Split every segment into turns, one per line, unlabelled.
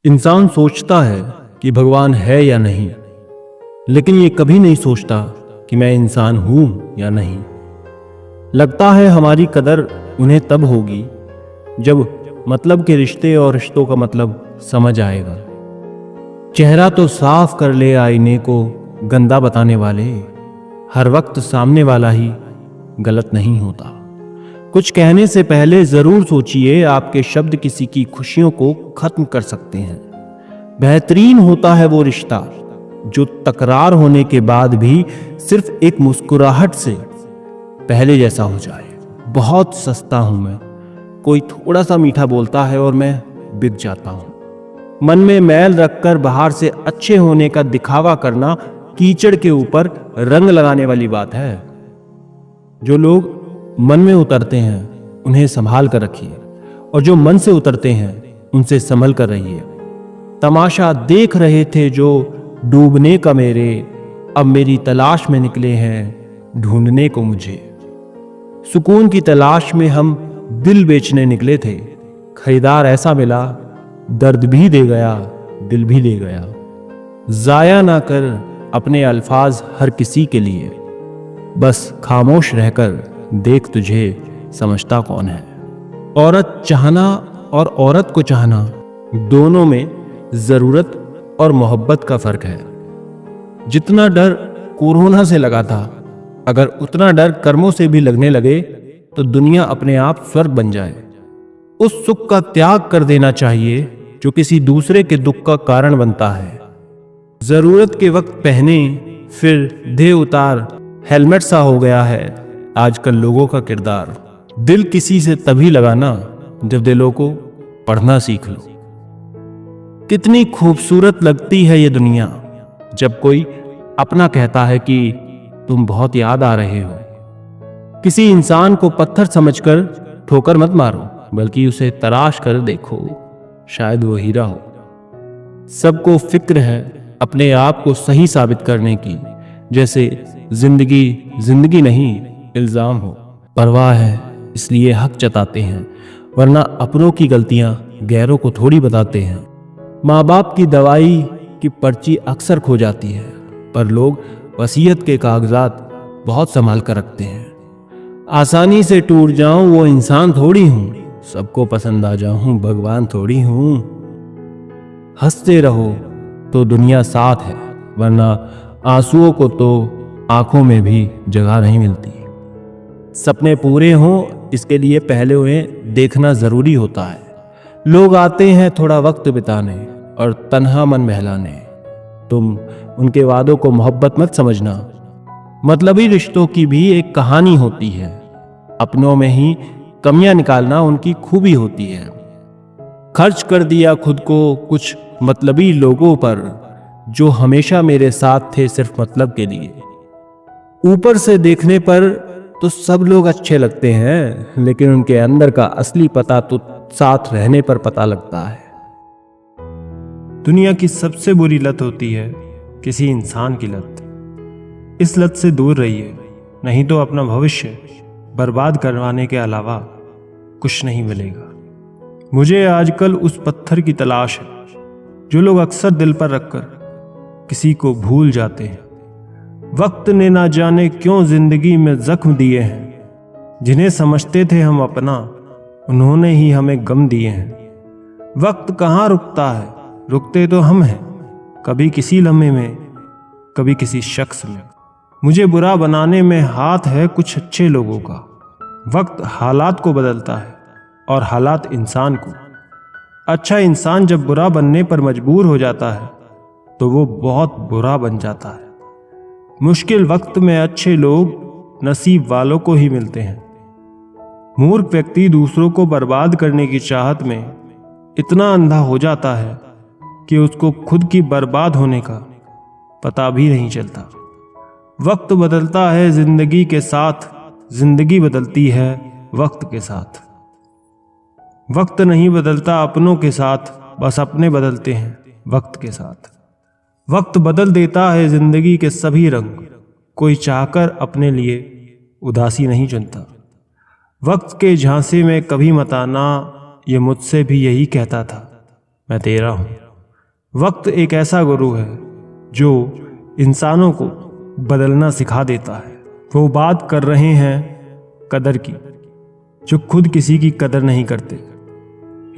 इंसान सोचता है कि भगवान है या नहीं, लेकिन ये कभी नहीं सोचता कि मैं इंसान हूं या नहीं। लगता है हमारी कदर उन्हें तब होगी जब मतलब के रिश्ते और रिश्तों का मतलब समझ आएगा। चेहरा तो साफ कर ले आईने को गंदा बताने वाले, हर वक्त सामने वाला ही गलत नहीं होता। कुछ कहने से पहले जरूर सोचिए, आपके शब्द किसी की खुशियों को खत्म कर सकते हैं। बेहतरीन होता है वो रिश्ता जो तकरार होने के बाद भी सिर्फ एक मुस्कुराहट से पहले जैसा हो जाए। बहुत सस्ता हूं मैं, कोई थोड़ा सा मीठा बोलता है और मैं बिक जाता हूं। मन में मैल रखकर बाहर से अच्छे होने का दिखावा करना कीचड़ के ऊपर रंग लगाने वाली बात है। जो लोग मन में उतरते हैं उन्हें संभाल कर रखिए, और जो मन से उतरते हैं उनसे संभल कर रहिए। तमाशा देख रहे थे जो डूबने का मेरे, अब मेरी तलाश में निकले हैं ढूंढने को मुझे। सुकून की तलाश में हम दिल बेचने निकले थे, खरीदार ऐसा मिला, दर्द भी दे गया, दिल भी दे गया। जाया ना कर अपने अल्फाज हर किसी के लिए, बस खामोश रहकर देख तुझे समझता कौन है। औरत चाहना और औरत को चाहना, दोनों में जरूरत और मोहब्बत का फर्क है। जितना डर कोरोना से लगा था, अगर उतना डर कर्मों से भी लगने लगे तो दुनिया अपने आप स्वर्ग बन जाए। उस सुख का त्याग कर देना चाहिए जो किसी दूसरे के दुख का कारण बनता है। जरूरत के वक्त पहने फिर दे उतार, हेलमेट सा हो गया है आजकल लोगों का किरदार। दिल किसी से तभी लगाना जब दिलों को पढ़ना सीख लो। कितनी खूबसूरत लगती है ये दुनिया जब कोई अपना कहता है कि तुम बहुत याद आ रहे हो। किसी इंसान को पत्थर समझकर ठोकर मत मारो, बल्कि उसे तराश कर देखो, शायद वो हीरा हो। सबको फिक्र है अपने आप को सही साबित करने की, जैसे जिंदगी जिंदगी नहीं इल्जाम हो। परवाह है इसलिए हक जताते हैं, वरना अपनों की गलतियां गैरों को थोड़ी बताते हैं। माँ बाप की दवाई की पर्ची अक्सर खो जाती है, पर लोग वसीयत के कागजात बहुत संभाल कर रखते हैं। आसानी से टूट जाऊं वो इंसान थोड़ी हूं, सबको पसंद आ जाऊं भगवान थोड़ी हूं। हंसते रहो तो दुनिया साथ है, वरना आंसुओं को तो आंखों में भी जगह नहीं मिलती। सपने पूरे हों इसके लिए पहले उन्हें देखना जरूरी होता है। लोग आते हैं थोड़ा वक्त बिताने और तन्हा मन बहलाने। तुम उनके वादों को मोहब्बत मत समझना, मतलबी रिश्तों की भी एक कहानी होती है। अपनों में ही कमियां निकालना उनकी खूबी होती है। खर्च कर दिया खुद को कुछ मतलबी लोगों पर, जो हमेशा मेरे साथ थे सिर्फ मतलब के लिए। ऊपर से देखने पर तो सब लोग अच्छे लगते हैं, लेकिन उनके अंदर का असली पता तो साथ रहने पर पता लगता है।
दुनिया की सबसे बुरी लत होती है किसी इंसान की लत। इस लत से दूर रहिए, नहीं तो अपना भविष्य बर्बाद करवाने के अलावा कुछ नहीं मिलेगा। मुझे आजकल उस पत्थर की तलाश है जो लोग अक्सर दिल पर रखकर किसी को भूल जाते हैं। वक्त ने ना जाने क्यों जिंदगी में जख्म दिए हैं, जिन्हें समझते थे हम अपना उन्होंने ही हमें गम दिए हैं। वक्त कहाँ रुकता है, रुकते तो हम हैं, कभी किसी लम्हे में, कभी किसी शख्स में। मुझे बुरा बनाने में हाथ है कुछ अच्छे लोगों का। वक्त हालात को बदलता है और हालात इंसान को। अच्छा इंसान जब बुरा बनने पर मजबूर हो जाता है तो वो बहुत बुरा बन जाता है। मुश्किल वक्त में अच्छे लोग नसीब वालों को ही मिलते हैं। मूर्ख व्यक्ति दूसरों को बर्बाद करने की चाहत में इतना अंधा हो जाता है कि उसको खुद की बर्बाद होने का पता भी नहीं चलता। वक्त बदलता है जिंदगी के साथ, जिंदगी बदलती है वक्त के साथ। वक्त नहीं बदलता अपनों के साथ, बस अपने बदलते हैं वक्त के साथ। वक्त बदल देता है जिंदगी के सभी रंग, कोई चाहकर अपने लिए उदासी नहीं चुनता। वक्त के झांसे में कभी मत आना, ये मुझसे भी यही कहता था, मैं तेरा हूं। वक्त एक ऐसा गुरु है जो इंसानों को बदलना सिखा देता है। वो बात कर रहे हैं कदर की, जो खुद किसी की कदर नहीं करते।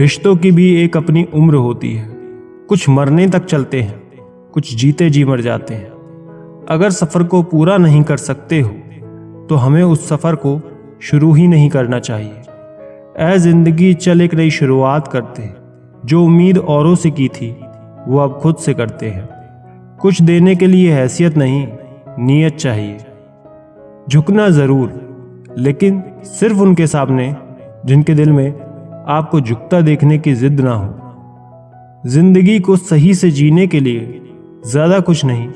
रिश्तों की भी एक अपनी उम्र होती है, कुछ मरने तक चलते हैं, कुछ जीते जी मर जाते हैं। अगर सफ़र को पूरा नहीं कर सकते हो तो हमें उस सफ़र को शुरू ही नहीं करना चाहिए। ऐ ज़िंदगी चल एक नई शुरुआत करते हैं, जो उम्मीद औरों से की थी वो अब खुद से करते हैं। कुछ देने के लिए हैसियत नहीं, नीयत चाहिए। झुकना ज़रूर, लेकिन सिर्फ उनके सामने जिनके दिल में आपको झुकता देखने की जिद ना हो। जिंदगी को सही से जीने के लिए ज़्यादा कुछ नहीं,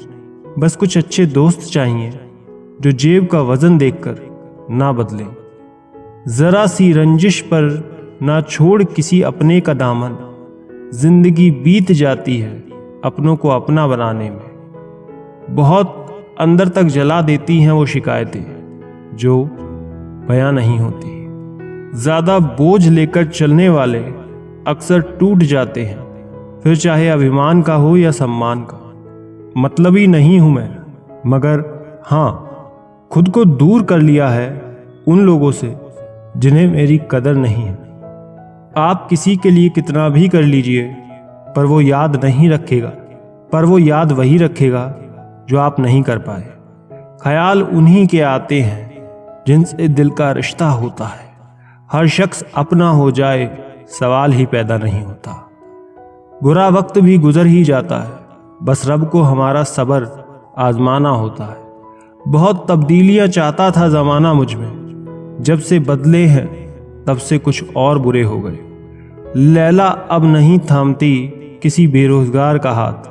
बस कुछ अच्छे दोस्त चाहिए जो जेब का वजन देखकर ना बदले। ज़रा सी रंजिश पर ना छोड़ किसी अपने का दामन, जिंदगी बीत जाती है अपनों को अपना बनाने में। बहुत अंदर तक जला देती हैं वो शिकायतें जो बयां नहीं होती। ज़्यादा बोझ लेकर चलने वाले अक्सर टूट जाते हैं, फिर चाहे अभिमान का हो या सम्मान का। मतलबी नहीं हूं मैं, मगर हाँ, खुद को दूर कर लिया है उन लोगों से जिन्हें मेरी कदर नहीं है। आप किसी के लिए कितना भी कर लीजिए, पर वो याद नहीं रखेगा, पर वो याद वही रखेगा जो आप नहीं कर पाए। ख्याल उन्हीं के आते हैं जिनसे दिल का रिश्ता होता है। हर शख्स अपना हो जाए सवाल ही पैदा नहीं होता। बुरा वक्त भी गुजर ही जाता है, बस रब को हमारा सब्र आजमाना होता है। बहुत तब्दीलियां चाहता था ज़माना मुझ में, जब से बदले हैं तब से कुछ और बुरे हो गए। लैला अब नहीं थामती किसी बेरोजगार का हाथ,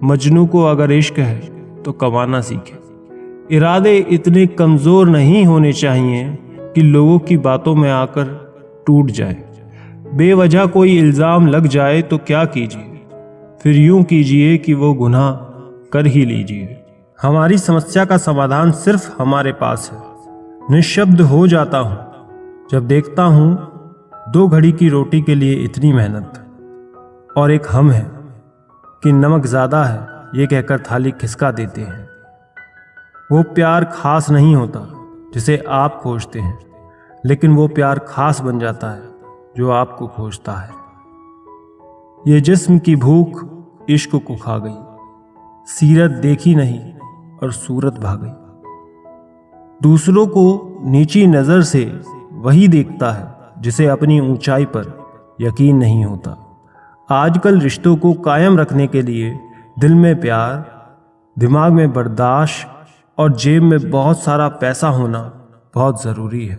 मजनू को अगर इश्क है तो कमाना सीखे। इरादे इतने कमज़ोर नहीं होने चाहिए कि लोगों की बातों में आकर टूट जाए। बेवजह कोई इल्ज़ाम लग जाए तो क्या कीजिए, फिर यूं कीजिए कि वो गुनाह कर ही लीजिए। हमारी समस्या का समाधान सिर्फ हमारे पास है। निशब्द हो जाता हूँ जब देखता हूँ 2 घड़ी की रोटी के लिए इतनी मेहनत, और एक हम है कि नमक ज़्यादा है ये कहकर थाली खिसका देते हैं। वो प्यार खास नहीं होता जिसे आप खोजते हैं, लेकिन वो प्यार खास बन जाता है जो आपको खोजता है। ये जिस्म की भूख इश्क को खा गई, सीरत देखी नहीं और सूरत भाग गई। दूसरों को नीची नज़र से वही देखता है जिसे अपनी ऊंचाई पर यकीन नहीं होता। आजकल रिश्तों को कायम रखने के लिए दिल में प्यार, दिमाग में बर्दाश्त और जेब में बहुत सारा पैसा होना बहुत ज़रूरी है।